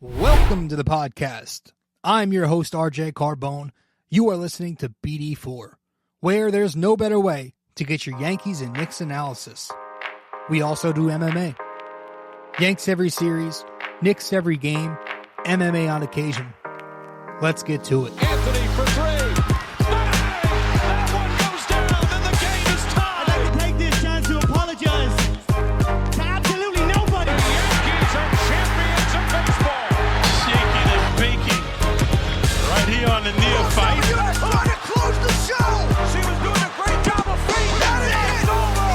Welcome to the podcast. I'm your host, RJ Carbone. You are listening to BD4, where there's no better way to get your Yankees and Knicks analysis. We also do MMA. Yanks every series, Knicks every game, MMA on occasion. Let's get to it. Anthony for three. Bang! That one goes down, and the game is tied. I'd like to take this chance to apologize to absolutely nobody. The Yankees are champions of baseball. Shaking and baking right here on the neophyte. Trying to close the show. She was doing a great job of feeding. That is it. It's over.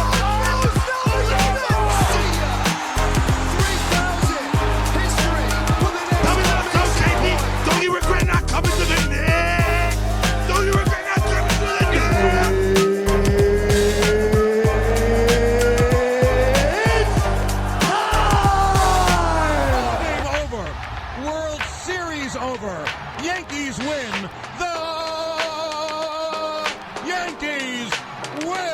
Coming up, so Katie, don't you regret not coming to the Knicks? Don't you regret not coming to the Knicks? Game over. World Series over. Yankees win. The Yankees win.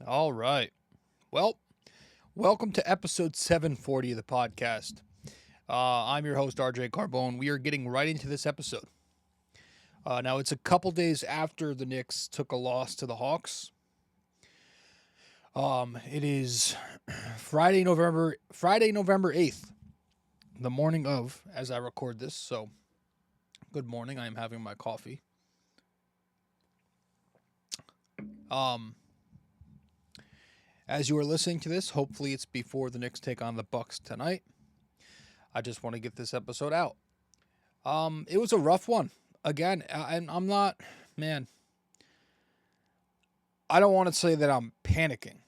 All right. Well, welcome to episode 740 of the podcast. I'm your host, RJ Carbone. We are getting right into this episode. Now, it's a couple days after the Knicks took a loss to the Hawks. It is Friday, November 8th, the morning of, as I record this. So, good morning. I am having my coffee. As you are listening to this, hopefully it's before the Knicks take on the Bucks tonight. I just want to get this episode out. It was a rough one. Again, I'm not, man, I don't want to say that I'm panicking,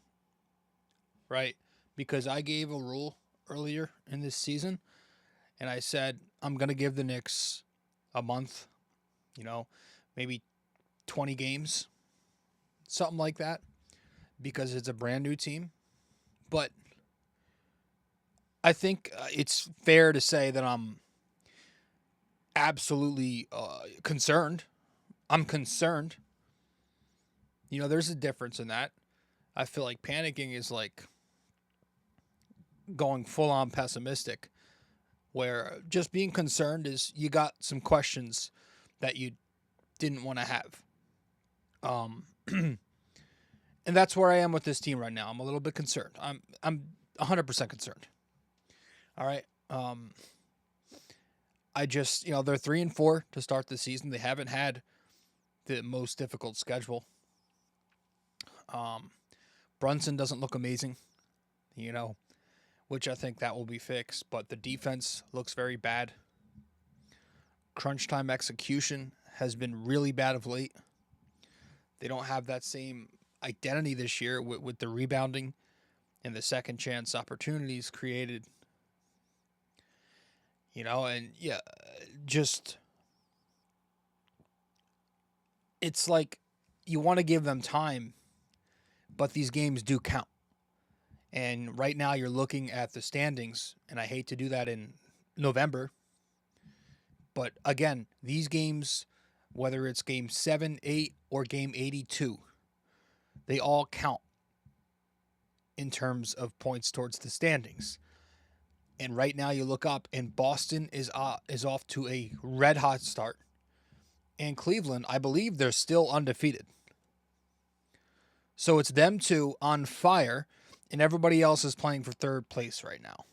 right? Because I gave a rule earlier in this season, and I said I'm going to give the Knicks a month, maybe 20 games, something like that, because it's a brand new team. But I think it's fair to say that I'm absolutely concerned. I'm concerned. There's a difference in that. I feel like panicking is like going full on pessimistic, where just being concerned is you got some questions that you didn't want to have. And that's where I am with this team right now. I'm a little bit concerned. I'm 100% concerned. All right. I just, they're 3-4 to start the season. They haven't had the most difficult schedule. Brunson doesn't look amazing, which I think that will be fixed. But the defense looks very bad. Crunch time execution has been really bad of late. They don't have that same identity this year with the rebounding and the second chance opportunities created. It's like you want to give them time, but these games do count. And right now you're looking at the standings, and I hate to do that in November. But again, these games, whether it's game 7, 8, or game 82, they all count in terms of points towards the standings. And right now you look up, and Boston is off to a red-hot start. And Cleveland, I believe they're still undefeated. So it's them two on fire, and everybody else is playing for third place right now.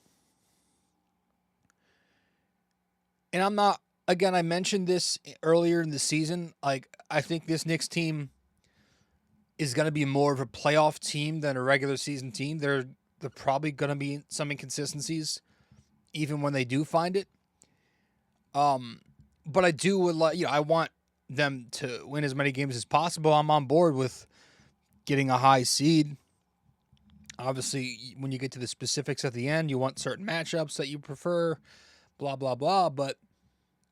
And I'm not, again, I mentioned this earlier in the season. Like, I think this Knicks team is going to be more of a playoff team than a regular season team. They're probably going to be some inconsistencies, even when they do find it. But I I want them to win as many games as possible. I'm on board with getting a high seed. Obviously, when you get to the specifics at the end, you want certain matchups that you prefer, blah, blah, blah. But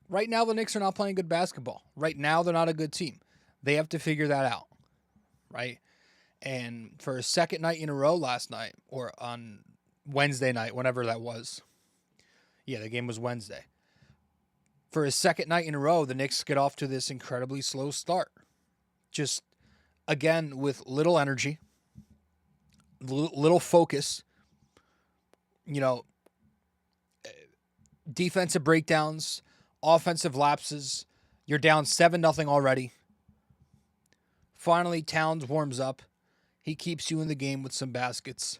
right now, the Knicks are not playing good basketball. Right now, they're not a good team. They have to figure that out, right? And for a second night in a row last night, or on Wednesday night, whenever that was. Yeah, the game was Wednesday. For his second night in a row, the Knicks get off to this incredibly slow start. Just, again, with little energy, little focus, defensive breakdowns, offensive lapses. You're down 7-0 already. Finally, Towns warms up. He keeps you in the game with some baskets.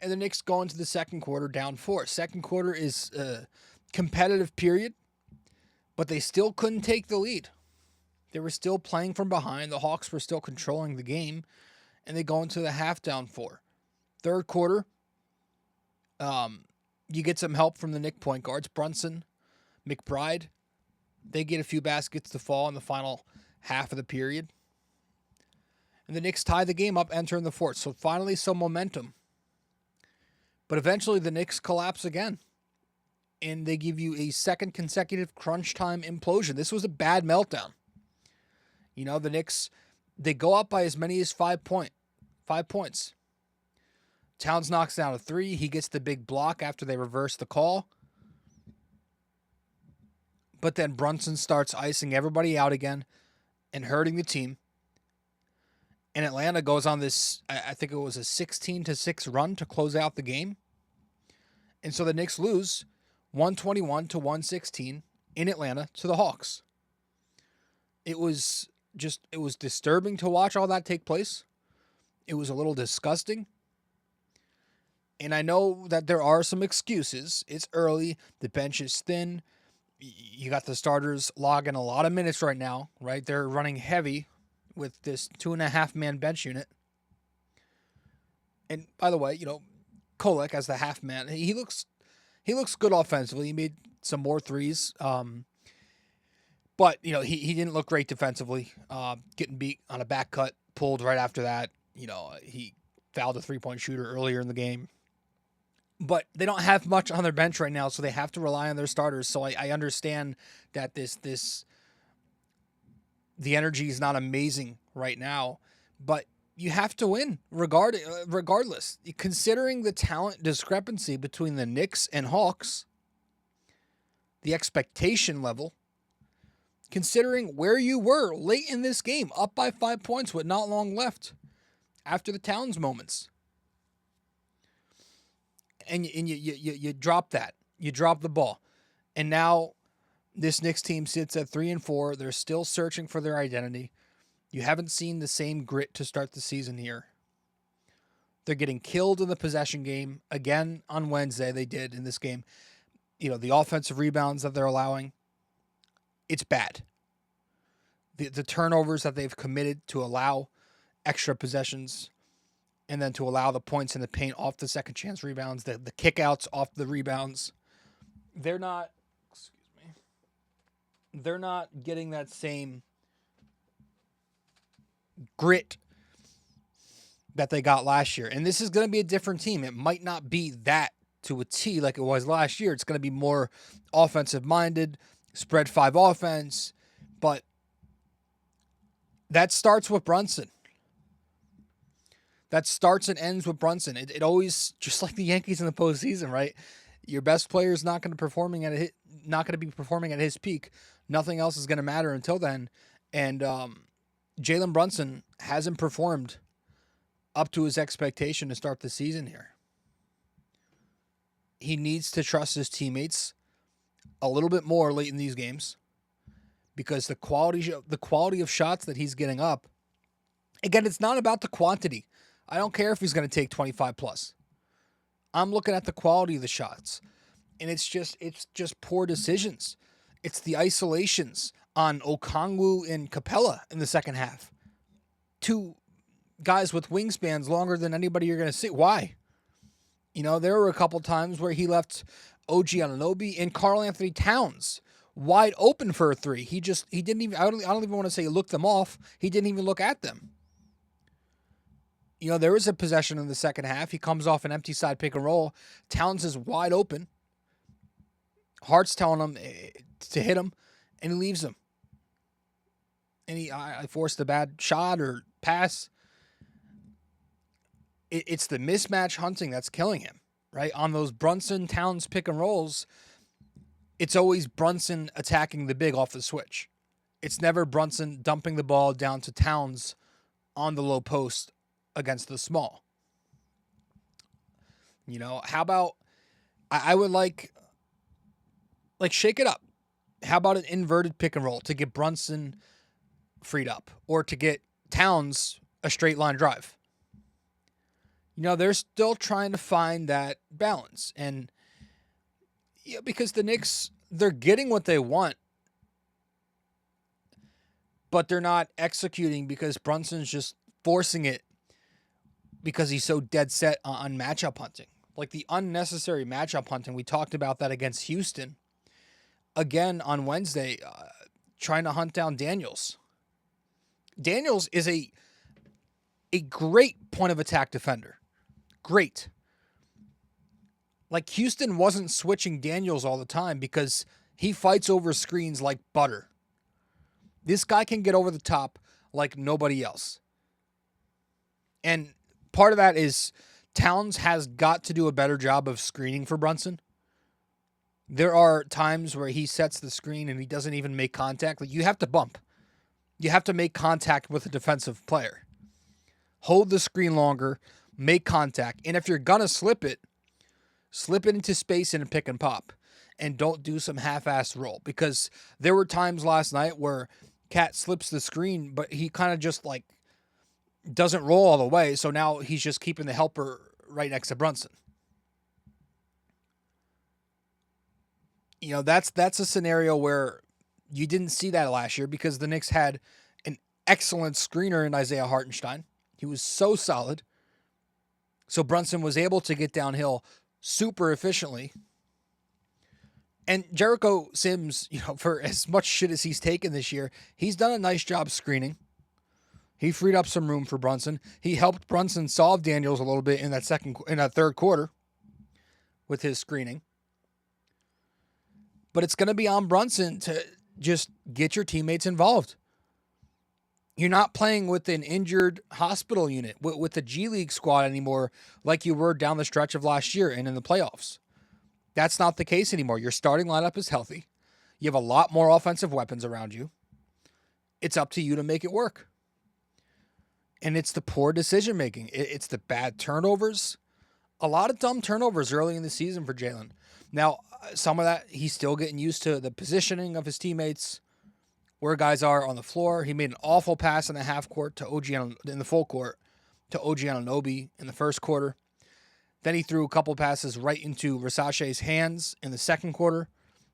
And the Knicks go into the second quarter down 4. Second quarter is a competitive period, but they still couldn't take the lead. They were still playing from behind. The Hawks were still controlling the game, and they go into the half down 4. Third quarter, you get some help from the Knick point guards, Brunson, McBride. They get a few baskets to fall in the final half of the period. And the Knicks tie the game up, entering the fourth. So finally some momentum. But eventually the Knicks collapse again. And they give you a second consecutive crunch time implosion. This was a bad meltdown. The Knicks, they go up by as many as 5 points. Towns knocks down a 3. He gets the big block after they reverse the call. But then Brunson starts icing everybody out again and hurting the team. And Atlanta goes on this, I think it was a 16-6 run to close out the game. And so the Knicks lose 121-116 in Atlanta to the Hawks. It was disturbing to watch all that take place. It was a little disgusting. And I know that there are some excuses. It's early. The bench is thin. You got the starters logging a lot of minutes right now, right? They're running heavy with this 2.5-man bench unit. And by the way, Kolek as the half man, he looks good offensively. He made some more threes. But he didn't look great defensively. Getting beat on a back cut, pulled right after that. He fouled a 3-point shooter earlier in the game. But they don't have much on their bench right now, so they have to rely on their starters. So I understand that the energy is not amazing right now, but you have to win regardless. Considering the talent discrepancy between the Knicks and Hawks, the expectation level, considering where you were late in this game, up by 5 points with not long left after the Towns moments. And you drop that. You drop the ball. And now this Knicks team sits at 3-4. They're still searching for their identity. You haven't seen the same grit to start the season here. They're getting killed in the possession game. Again, on Wednesday, they did in this game. The offensive rebounds that they're allowing, it's bad. The turnovers that they've committed to allow extra possessions and then to allow the points in the paint off the second chance rebounds, the kickouts off the rebounds, they're not getting that same grit that they got last year. And this is going to be a different team. It might not be that to a T like it was last year. It's going to be more offensive minded, spread 5 offense, but that starts with Brunson. That starts and ends with Brunson. It always, just like the Yankees in the postseason, right? Your best player is not going to be performing at his peak. Nothing else is going to matter until then. And Jalen Brunson hasn't performed up to his expectation to start the season here. He needs to trust his teammates a little bit more late in these games, because the quality of shots that he's getting up, again, it's not about the quantity. I don't care if he's going to take 25 plus. I'm looking at the quality of the shots, and it's just poor decisions. It's the isolations on Okongwu and Capella in the second half. 2 guys with wingspans longer than anybody you're going to see. Why? There were a couple times where he left OG Anunoby and Karl Anthony Towns wide open for a 3. He didn't even, I don't even want to say he looked them off. He didn't even look at them. There was a possession in the second half. He comes off an empty side pick and roll. Towns is wide open. Hart's telling him to hit him, and he leaves him. And I forced a bad shot or pass. It's the mismatch hunting that's killing him, right? On those Brunson Towns pick and rolls, it's always Brunson attacking the big off the switch. It's never Brunson dumping the ball down to Towns on the low post against the small. How about I would like shake it up. How about an inverted pick and roll to get Brunson freed up or to get Towns a straight line drive? They're still trying to find that balance. And because the Knicks, they're getting what they want, but they're not executing because Brunson's just forcing it because he's so dead set on matchup hunting. Like the unnecessary matchup hunting. We talked about that against Houston. Again on Wednesday, trying to hunt down Daniels. Daniels is a great point of attack defender. Great. Like Houston wasn't switching Daniels all the time because he fights over screens like butter. This guy can get over the top like nobody else. And part of that is Towns has got to do a better job of screening for Brunson. There are times where he sets the screen and he doesn't even make contact. Like you have to bump. You have to make contact with a defensive player. Hold the screen longer, make contact. And if you're going to slip it into space in a pick and pop. And don't do some half-assed roll. Because there were times last night where Cat slips the screen, but he kind of just like doesn't roll all the way. So now he's just keeping the helper right next to Brunson. That's a scenario where you didn't see that last year because the Knicks had an excellent screener in Isaiah Hartenstein. He was so solid. So Brunson was able to get downhill super efficiently. And Jericho Sims, for as much shit as he's taken this year, he's done a nice job screening. He freed up some room for Brunson. He helped Brunson solve Daniels a little bit in that third quarter with his screening. But it's going to be on Brunson to just get your teammates involved. You're not playing with an injured hospital unit, with the G League squad anymore like you were down the stretch of last year and in the playoffs. That's not the case anymore. Your starting lineup is healthy. You have a lot more offensive weapons around you. It's up to you to make it work. And it's the poor decision-making. It's the bad turnovers. A lot of dumb turnovers early in the season for Jalen. Now, some of that, he's still getting used to the positioning of his teammates, where guys are on the floor. He made an awful pass in the half court to in the full court to OG Anunoby in the first quarter. Then he threw a couple passes right into Versace's hands in the second quarter.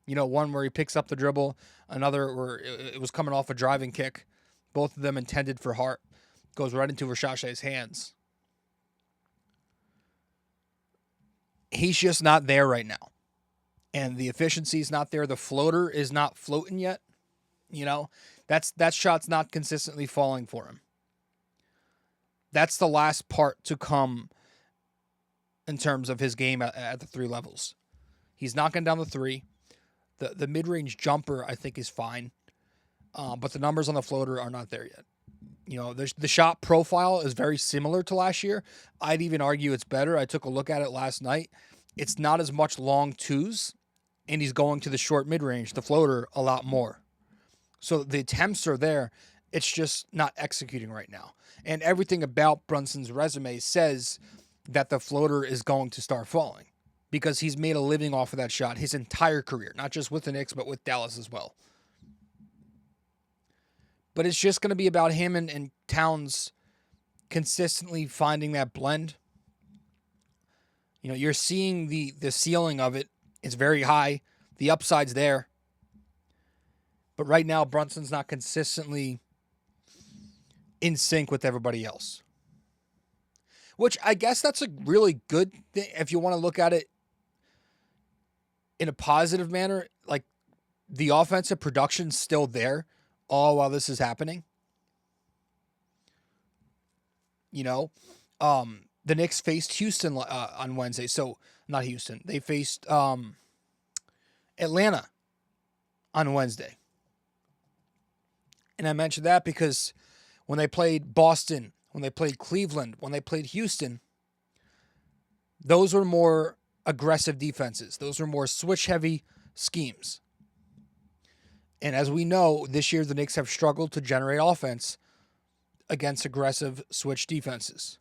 One where he picks up the dribble, another where it was coming off a driving kick. Both of them intended for Hart. Goes right into Versace's hands. He's just not there right now. And the efficiency is not there. The floater is not floating yet. That shot's not consistently falling for him. That's the last part to come in terms of his game at the three levels. He's knocking down the three. The mid-range jumper, I think, is fine. But the numbers on the floater are not there yet. The shot profile is very similar to last year. I'd even argue it's better. I took a look at it last night. It's not as much long twos, and he's going to the short mid-range, the floater, a lot more. So the attempts are there. It's just not executing right now. And everything about Brunson's resume says that the floater is going to start falling because he's made a living off of that shot his entire career, not just with the Knicks, but with Dallas as well. But it's just going to be about him and Towns consistently finding that blend. You're seeing the ceiling of it. It's very high. The upside's there. But right now, Brunson's not consistently in sync with everybody else. Which I guess that's a really good thing if you want to look at it in a positive manner. Like the offensive production's still there all while this is happening. The Knicks faced Houston on Wednesday. So, not Houston. They faced Atlanta on Wednesday. And I mentioned that because when they played Boston, when they played Cleveland, when they played Houston, those were more aggressive defenses. Those were more switch-heavy, schemes. And as we know, this year the Knicks have struggled to generate offense against aggressive switch defenses.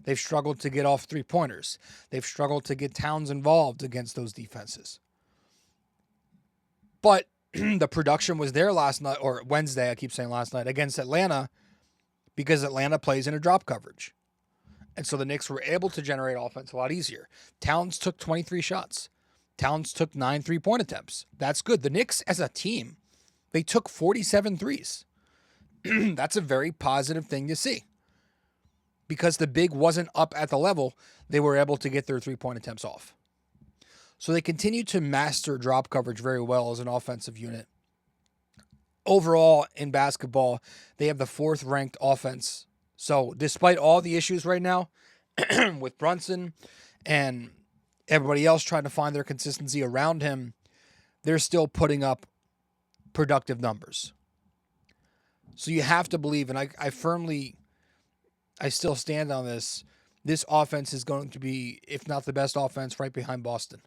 They've struggled to get off three-pointers. They've struggled to get Towns involved against those defenses. But the production was there last night, or Wednesday, I keep saying last night, against Atlanta, because Atlanta plays in a drop coverage. And so the Knicks were able to generate offense a lot easier. Towns took 23 shots. Towns took 9 3-point attempts. That's good. The Knicks, as a team, they took 47 threes. That's a very positive thing to see. Because the big wasn't up at the level, they were able to get their 3-point attempts off. So they continue to master drop coverage very well as an offensive unit. Overall, in basketball, they have the 4th ranked offense. So despite all the issues right now with Brunson and everybody else trying to find their consistency around him, they're still putting up productive numbers. So you have to believe, and I still stand on this offense is going to be, if not the best offense, right behind Boston.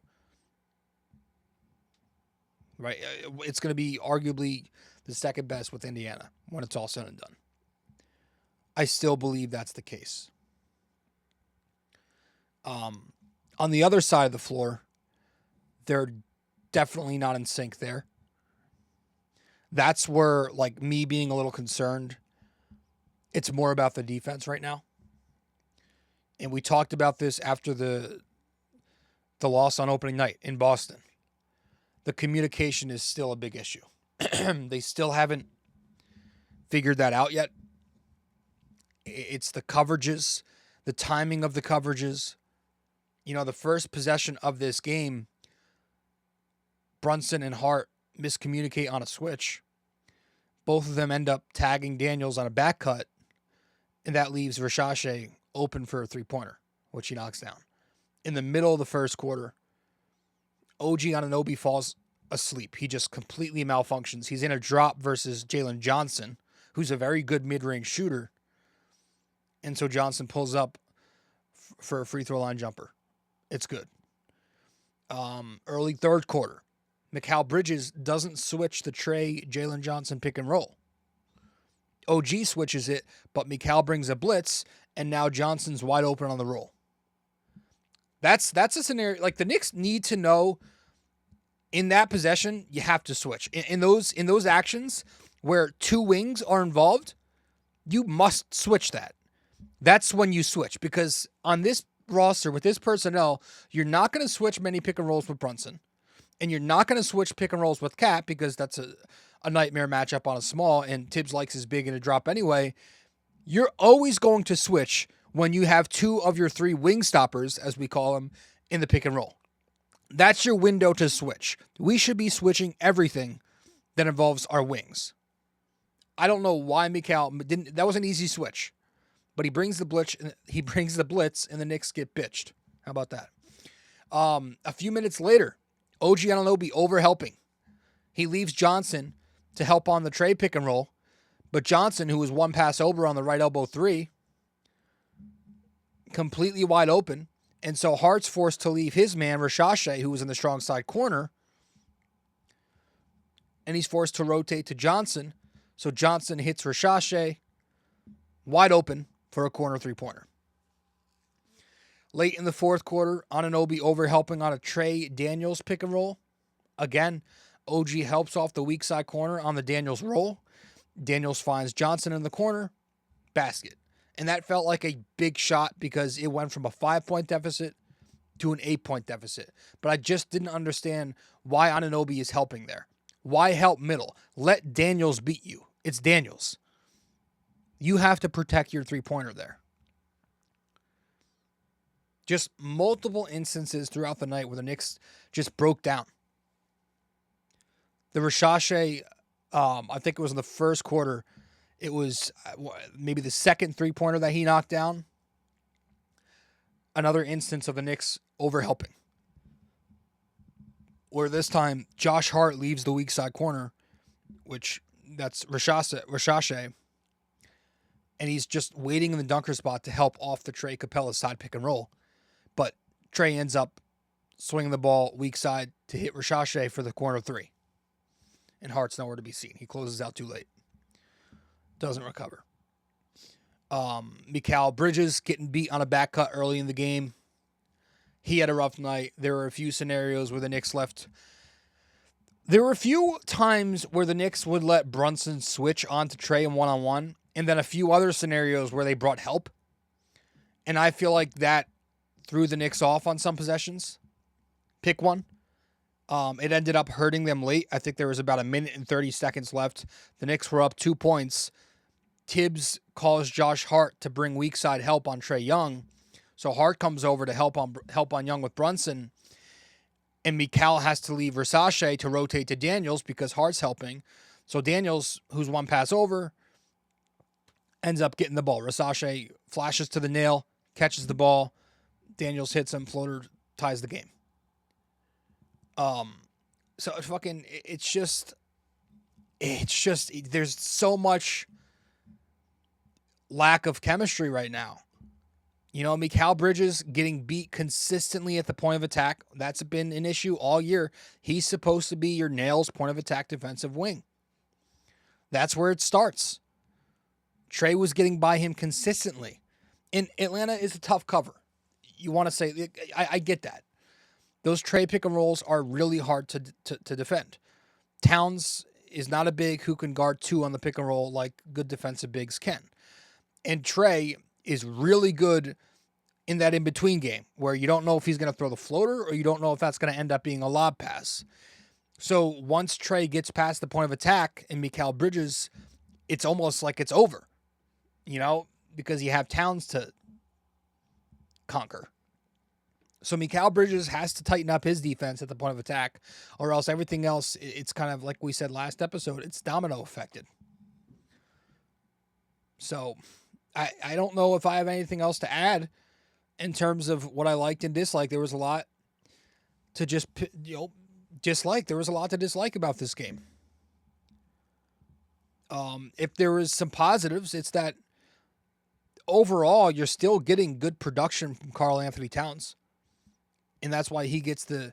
Right? It's going to be arguably the second best with Indiana when it's all said and done. I still believe that's the case. On the other side of the floor, they're definitely not in sync there. That's where, like, me being a little concerned, it's more about the defense right now. And we talked about this after the loss on opening night in Boston. The communication is still a big issue. They still haven't figured that out yet. It's the coverages, the timing of the coverages. You know, the first possession of this game, Brunson and Hart miscommunicate on a switch. Both of them end up tagging Daniels on a back cut, and that leaves Rashashe open for a three-pointer, which he knocks down. In the middle of the first quarter, OG Anunoby falls asleep. He just completely malfunctions. He's in a drop versus Jalen Johnson, who's a very good mid-range shooter. And so Johnson pulls up for a free throw line jumper. It's good. Early third quarter, Mikal Bridges doesn't switch the Trey Jalen Johnson pick and roll. OG switches it, but Mikal brings a blitz, and now Johnson's wide open on the roll. That's a scenario, like, the Knicks need to know in that possession, you have to switch. In those actions where two wings are involved, you must switch that. That's when you switch, because on this roster with this personnel, you're not going to switch many pick and rolls with Brunson, and you're not going to switch pick and rolls with Cat because that's a nightmare matchup on a small, and Tibbs likes his big in a drop anyway. You're always going to switch when you have two of your three wing stoppers, as we call them, in the pick and roll. That's your window to switch. We should be switching everything that involves our wings. I don't know why Mikal didn't. That was an easy switch, but he brings the blitz. And the Knicks get bitched. How about that? A few minutes later, OG Anunoby over helping. He leaves Johnson to help on the Trey pick and roll, but Johnson, who was one pass over on the right elbow three, completely wide open. And so Hart's forced to leave his man, Rashashe, who was in the strong side corner, and he's forced to rotate to Johnson. So Johnson hits Rashashe wide open for a corner three-pointer. Late in the fourth quarter, Anunoby over helping on a Trey Daniels pick and roll. Again, OG helps off the weak side corner on the Daniels roll. Daniels finds Johnson in the corner, basket. And that felt like a big shot because it went from a 5-point deficit to an 8-point deficit. But I just didn't understand why Anunoby is helping there. Why help middle? Let Daniels beat you. It's Daniels. You have to protect your three-pointer there. Just multiple instances throughout the night where the Knicks just broke down. The Rashashe, I think it was in the first quarter, it was maybe the second three-pointer that he knocked down. Another instance of the Knicks over-helping. Where this time, Josh Hart leaves the weak side corner, which that's Rashashe, and he's just waiting in the dunker spot to help off the Trey Capella side pick and roll. But Trey ends up swinging the ball weak side to hit Rashashe for the corner three. And Hart's nowhere to be seen. He closes out too late. Doesn't recover. Mikal Bridges getting beat on a back cut early in the game. He had a rough night. There were a few scenarios where the Knicks left. There were a few times where the Knicks would let Brunson switch onto Trey in one-on-one, and then a few other scenarios where they brought help. And I feel like that threw the Knicks off on some possessions. Pick one. It ended up hurting them late. I think there was about a minute and 30 seconds left. The Knicks were up 2 points. Tibbs calls Josh Hart to bring weak side help on Trae Young. So Hart comes over to help on Young with Brunson. And Mikal has to leave Versace to rotate to Daniels because Hart's helping. So Daniels, who's one pass over, ends up getting the ball. Versace flashes to the nail, catches the ball. Daniels hits him, floater ties the game. So it's just, there's so much lack of chemistry right now. You know, Mikal Bridges getting beat consistently at the point of attack. That's been an issue all year. He's supposed to be your nails point of attack defensive wing. That's where it starts. Trey was getting by him consistently. And Atlanta is a tough cover. You want to say, I get that. Those Trey pick and rolls are really hard to defend. Towns is not a big who can guard two on the pick and roll like good defensive bigs can. And Trey is really good in that in-between game where you don't know if he's going to throw the floater or you don't know if that's going to end up being a lob pass. So once Trey gets past the point of attack in Mikal Bridges, it's almost like it's over, you know, because you have Towns to conquer. So Mikal Bridges has to tighten up his defense at the point of attack, or else everything else, it's kind of like we said last episode, it's domino affected. So I don't know if I have anything else to add in terms of what I liked and disliked. There was a lot to dislike. There was a lot to dislike about this game. If there was some positives, it's that overall you're still getting good production from Karl Anthony Towns. And that's why he gets the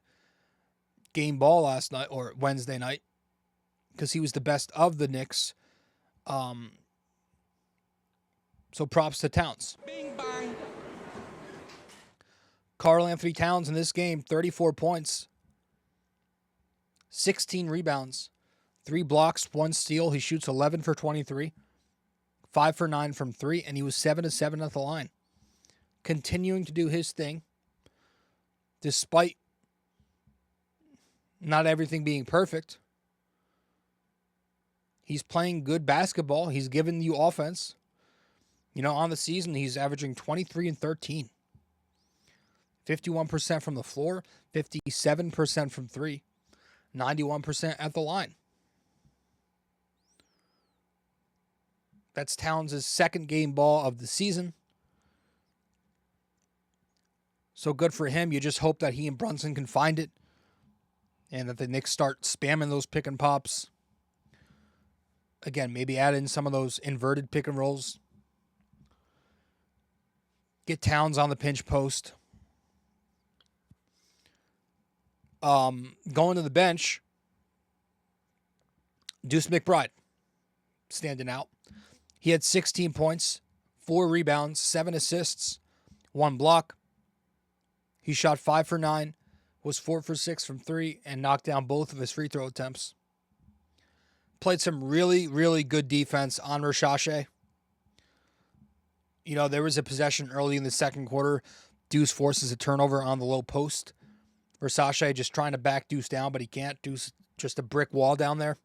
game ball last night or Wednesday night, because he was the best of the Knicks. So props to Towns. Bing bang. Karl Anthony Towns in this game, 34 points, 16 rebounds, 3 blocks, 1 steal. He shoots 11 for 23, 5 for 9 from 3, and he was 7 of 7 at the line. Continuing to do his thing, despite not everything being perfect. He's playing good basketball. He's giving you offense. You know, on the season, he's averaging 23 and 13. 51% from the floor, 57% from 3, 91% at the line. That's Towns' second game ball of the season. So good for him. You just hope that he and Brunson can find it and that the Knicks start spamming those pick and pops. Again, maybe add in some of those inverted pick and rolls. Get Towns on the pinch post. Going to the bench, Deuce McBride standing out. He had 16 points, 4 rebounds, 7 assists, 1 block. He shot 5 for 9, was 4 for 6 from 3, and knocked down both of his free throw attempts. Played some really, really good defense on Rashashe. You know, there was a possession early in the second quarter. Deuce forces a turnover on the low post. Versace just trying to back Deuce down, but he can't. Deuce just a brick wall down there.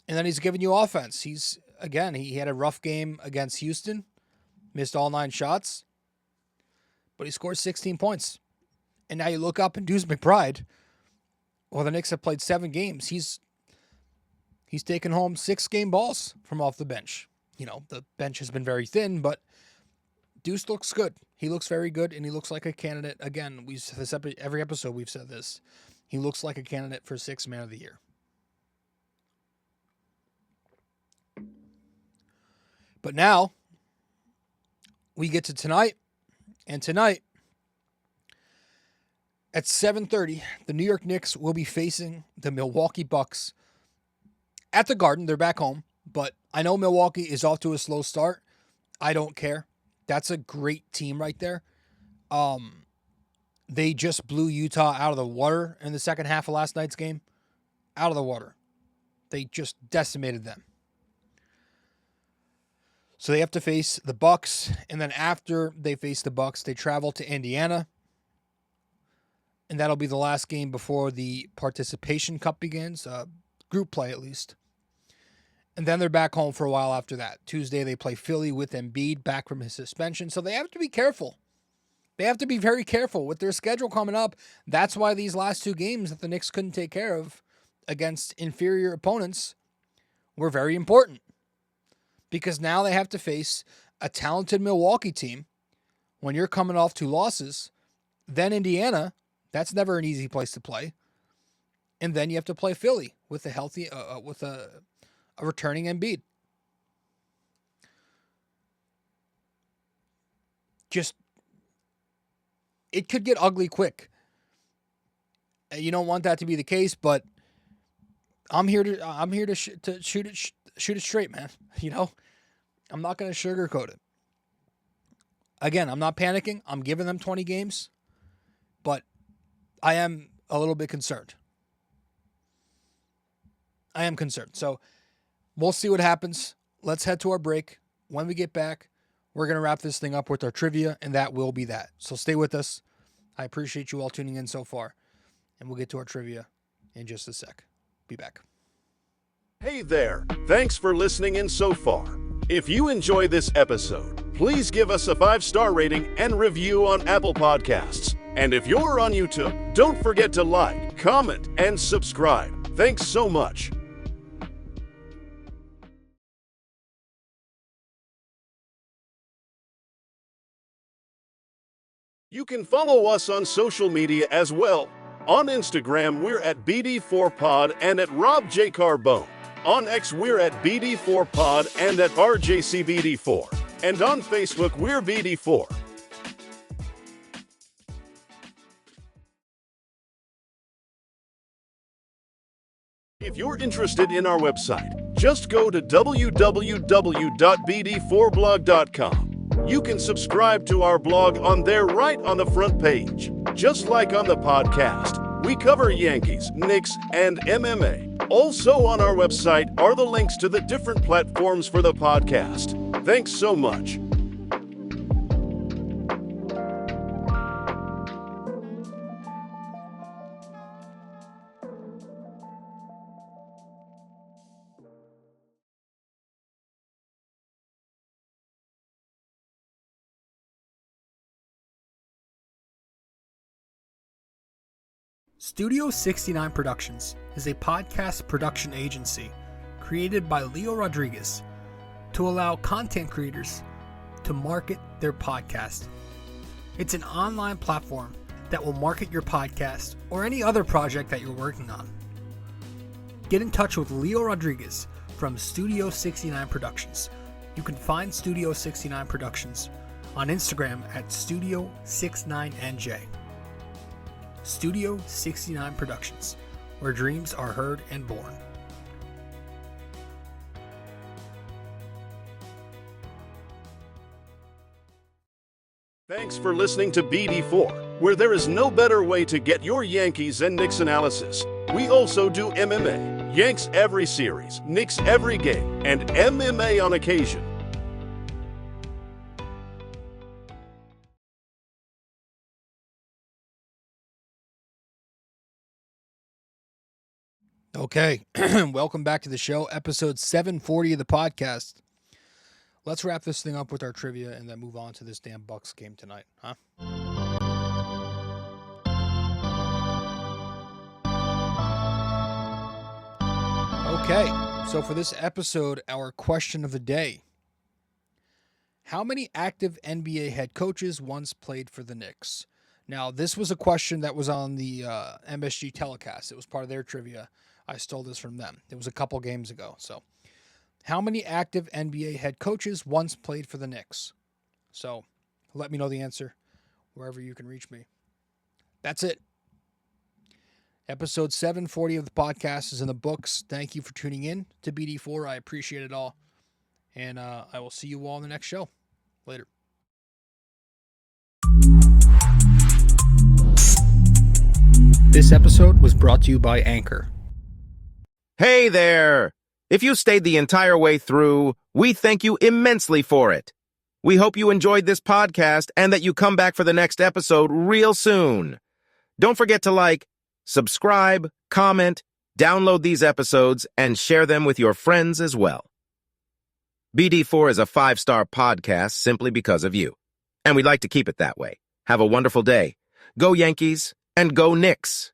And then he's giving you offense. He had a rough game against Houston. Missed all 9 shots. But he scores 16 points. And now you look up and Deuce McBride, well, the Knicks have played 7 games. He's taken home 6 game balls from off the bench. You know, the bench has been very thin, but Deuce looks good. He looks very good, and he looks like a candidate. Again, every episode we've said this. He looks like a candidate for 6th man of the year. But now, we get to tonight, and tonight, At 7:30, the New York Knicks will be facing the Milwaukee Bucks at the Garden. They're back home, but I know Milwaukee is off to a slow start. I don't care. That's a great team right there. They just blew Utah out of the water in the second half of last night's game. Out of the water. They just decimated them. So they have to face the Bucks, and then after they face the Bucks, they travel to Indiana. And that'll be the last game before the Participation Cup begins, group play at least. And then they're back home for a while after that. Tuesday, they play Philly with Embiid back from his suspension. So they have to be careful. They have to be very careful with their schedule coming up. That's why these last two games that the Knicks couldn't take care of against inferior opponents were very important. Because now they have to face a talented Milwaukee team when you're coming off two losses. Then Indiana, that's never an easy place to play. And then you have to play Philly with a healthy, with a returning Embiid. It could get ugly quick. You don't want that to be the case, but I'm here to shoot it straight, man. You know, I'm not going to sugarcoat it. Again, I'm not panicking. I'm giving them 20 games, but I am a little bit concerned. I am concerned. So we'll see what happens. Let's head to our break. When we get back, we're going to wrap this thing up with our trivia, and that will be that. So stay with us. I appreciate you all tuning in so far, and we'll get to our trivia in just a sec. Be back. Hey there, thanks for listening in so far. If you enjoy this episode, please give us a 5-star rating and review on Apple Podcasts. And if you're on YouTube, don't forget to like, comment, and subscribe. Thanks so much. You can follow us on social media as well. On Instagram, we're at BD4Pod and at Rob J. Carbone. On X, we're at BD4Pod and at RJCBD4. And on Facebook, we're BD4. If you're interested in our website, just go to www.bd4blog.com. You can subscribe to our blog on there right on the front page. Just like on the podcast, we cover Yankees, Knicks, and MMA. Also on our website are the links to the different platforms for the podcast. Thanks so much. Studio 69 Productions is a podcast production agency created by Leo Rodriguez to allow content creators to market their podcast. It's an online platform that will market your podcast or any other project that you're working on. Get in touch with Leo Rodriguez from Studio 69 Productions. You can find Studio 69 Productions on Instagram at Studio69NJ. Studio 69 Productions, where dreams are heard and born. Thanks for listening to BD4, where there is no better way to get your Yankees and Knicks analysis. We also do MMA, Yanks every series, Knicks every game, and MMA on occasion. Okay, welcome back to the show, episode 740 of the podcast. Let's wrap this thing up with our trivia and then move on to this damn Bucks game tonight, huh? Okay, so for this episode, our question of the day. How many active NBA head coaches once played for the Knicks? Now, this was a question that was on the MSG telecast. It was part of their trivia. I stole this from them. It was a couple games ago. So, how many active NBA head coaches once played for the Knicks? So, let me know the answer wherever you can reach me. That's it. Episode 740 of the podcast is in the books. Thank you for tuning in to BD4. I appreciate it all. And I will see you all in the next show. Later. This episode was brought to you by Anchor. Hey there! If you stayed the entire way through, we thank you immensely for it. We hope you enjoyed this podcast and that you come back for the next episode real soon. Don't forget to like, subscribe, comment, download these episodes, and share them with your friends as well. BD4 is a 5-star podcast simply because of you. And we'd like to keep it that way. Have a wonderful day. Go Yankees and go Knicks!